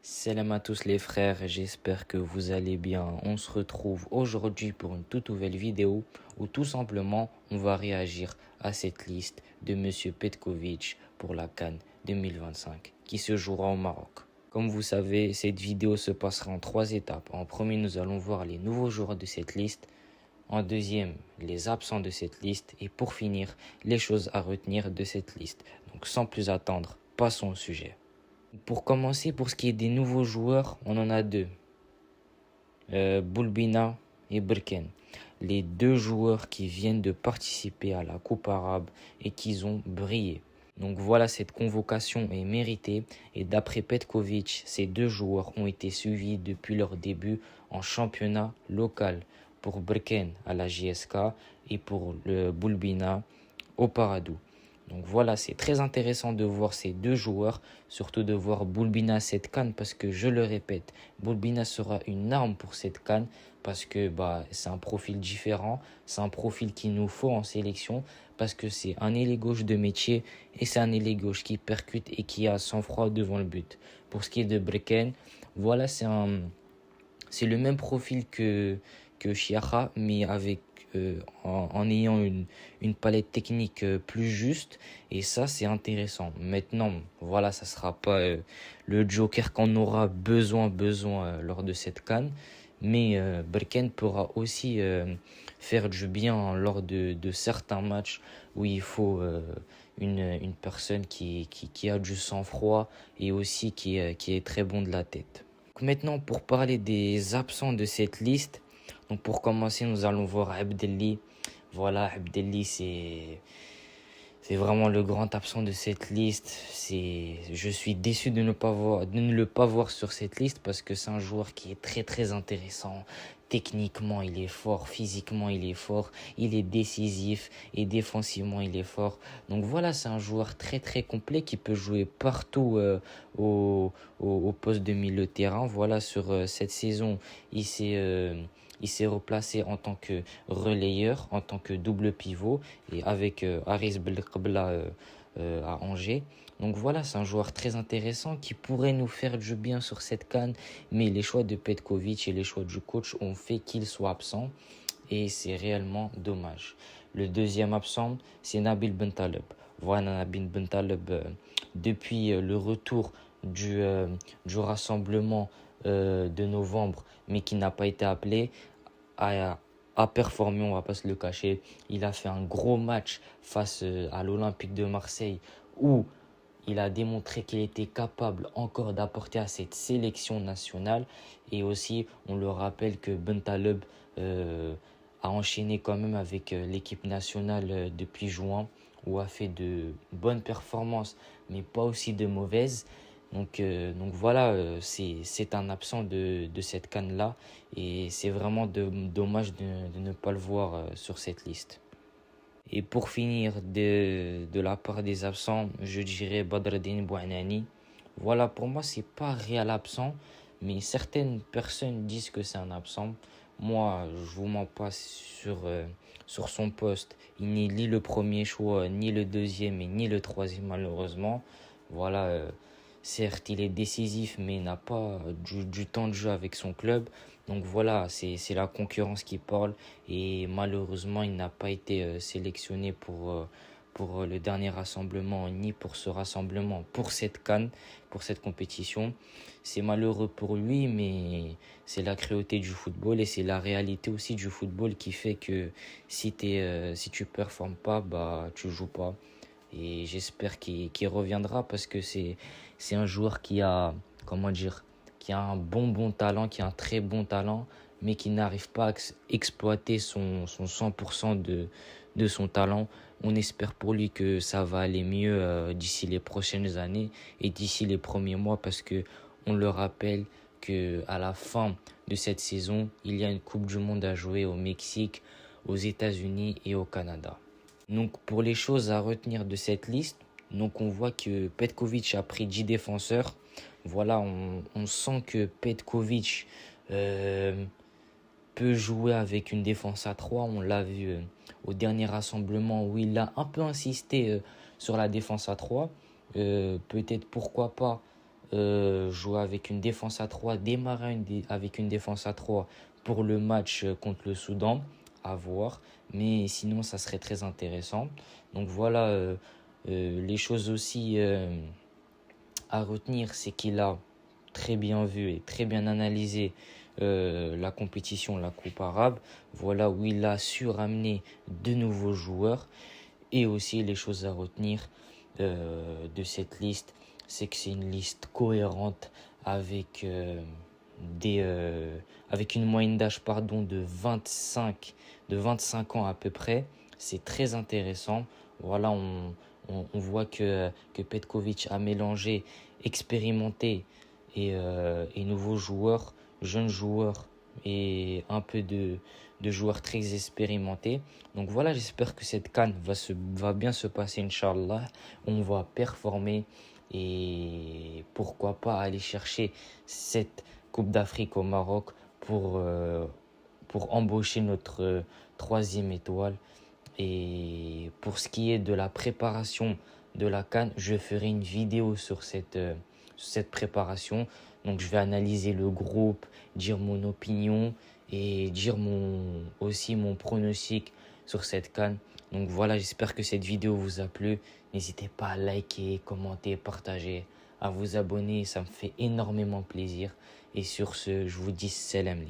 Salam à tous les frères, j'espère que vous allez bien. On se retrouve aujourd'hui pour une toute nouvelle vidéo où tout simplement on va réagir à cette liste de Monsieur Petkovic pour la CAN 2025 qui se jouera au Maroc. Comme vous savez, cette vidéo se passera en 3 étapes. En premier, nous allons voir les nouveaux joueurs de cette liste. En deuxième, les absents de cette liste. Et pour finir, les choses à retenir de cette liste. Donc sans plus attendre, passons au sujet. Pour commencer, pour ce qui est des nouveaux joueurs, on en a deux. Boulbina et Berken. Les deux joueurs qui viennent de participer à la Coupe arabe et qui ont brillé. Donc voilà, cette convocation est méritée et d'après Petkovic, ces deux joueurs ont été suivis depuis leur début en championnat local. Pour Berken à la JSK et pour le Boulbina au Paradou. Donc voilà, c'est très intéressant de voir ces deux joueurs, surtout de voir Boulbina cette CAN parce que je le répète, Boulbina sera une arme pour cette CAN parce que c'est un profil différent, c'est un profil qu'il nous faut en sélection parce que c'est un ailier gauche de métier et c'est un ailier gauche qui percute et qui a sang-froid devant le but. Pour ce qui est de Berken, voilà, c'est le même profil que Chiacha, mais avec en ayant une palette technique plus juste, et ça c'est intéressant. Maintenant, voilà, ça sera pas le joker qu'on aura besoin lors de cette CAN, mais Berken pourra aussi faire du bien lors de certains matchs où il faut une personne qui a du sang-froid et aussi qui est très bon de la tête. Maintenant, pour parler des absents de cette liste, donc pour commencer, nous allons voir Abdelli. Voilà, Abdelli, c'est vraiment le grand absent de cette liste. Je suis déçu de ne le pas voir sur cette liste parce que c'est un joueur qui est très très intéressant. Techniquement, il est fort. Physiquement, il est fort. Il est décisif et défensivement, il est fort. Donc voilà, c'est un joueur très très complet qui peut jouer partout au poste de milieu de terrain. Voilà, sur cette saison, il s'est replacé en tant que relayeur, en tant que double pivot et avec Aris Belkebla à Angers. Donc voilà, c'est un joueur très intéressant qui pourrait nous faire du bien sur cette CAN, mais les choix de Petkovic et les choix du coach ont fait qu'il soit absent et c'est réellement dommage. Le deuxième absent, c'est Nabil Bentaleb. Voilà, Nabil Bentaleb, depuis le retour du rassemblement de novembre, mais qui n'a pas été appelé, a performé, on va pas se le cacher. Il a fait un gros match face à l'Olympique de Marseille où il a démontré qu'il était capable encore d'apporter à cette sélection nationale. Et aussi, on le rappelle que Bentaleb a enchaîné quand même avec l'équipe nationale depuis juin, où a fait de bonnes performances, mais pas aussi de mauvaises. Donc voilà, c'est un absent de cette CAN-là et c'est vraiment dommage de ne pas le voir sur cette liste. Et pour finir, de la part des absents, je dirais Badreddine Bouanani. Voilà, pour moi, c'est pas réel absent, mais certaines personnes disent que c'est un absent. Moi, je vous mens pas sur son poste. Il n'est ni le premier choix, ni le deuxième et ni le troisième, malheureusement. Voilà, certes, il est décisif, mais il n'a pas du temps de jeu avec son club. Donc voilà, c'est la concurrence qui parle. Et malheureusement, il n'a pas été sélectionné pour le dernier rassemblement, ni pour ce rassemblement, pour cette CAN, pour cette compétition. C'est malheureux pour lui, mais c'est la cruauté du football et c'est la réalité aussi du football qui fait que si tu performes pas, tu joues pas. Et j'espère qu'il reviendra parce que c'est un joueur qui a, comment dire, qui a un bon talent, qui a un très bon talent, mais qui n'arrive pas à exploiter son 100% de son talent. On espère pour lui que ça va aller mieux d'ici les prochaines années et d'ici les premiers mois parce que on le rappelle que à la fin de cette saison, il y a une Coupe du Monde à jouer au Mexique, aux États-Unis et au Canada. Donc pour les choses à retenir de cette liste, donc on voit que Petkovic a pris 10 défenseurs. Voilà, on sent que Petkovic peut jouer avec une défense à 3. On l'a vu au dernier rassemblement où il a un peu insisté sur la défense à 3. Peut-être pourquoi pas jouer avec une défense à 3, démarrer avec une défense à 3 pour le match contre le Soudan, à voir. Mais sinon, ça serait très intéressant. Donc voilà, les choses aussi à retenir, c'est qu'il a très bien vu et très bien analysé la compétition, la Coupe arabe. Voilà où il a su ramener de nouveaux joueurs. Et aussi les choses à retenir de cette liste, c'est que c'est une liste cohérente avec, avec une moyenne d'âge de 25 ans à peu près. C'est très intéressant. Voilà, on voit que Petkovic a mélangé expérimenté et nouveaux joueurs, jeunes joueurs et un peu de joueurs très expérimentés. Donc voilà, j'espère que cette CAN va bien se passer, Inch'Allah. On va performer et pourquoi pas aller chercher cette Coupe d'Afrique au Maroc pour embaucher notre troisième étoile. Et pour ce qui est de la préparation de la CAN, je ferai une vidéo sur cette préparation. Donc je vais analyser le groupe, dire mon opinion et dire aussi mon pronostic sur cette CAN. Donc voilà, j'espère que cette vidéo vous a plu. N'hésitez pas à liker, commenter, partager, à vous abonner, ça me fait énormément plaisir. Et sur ce, je vous dis salam.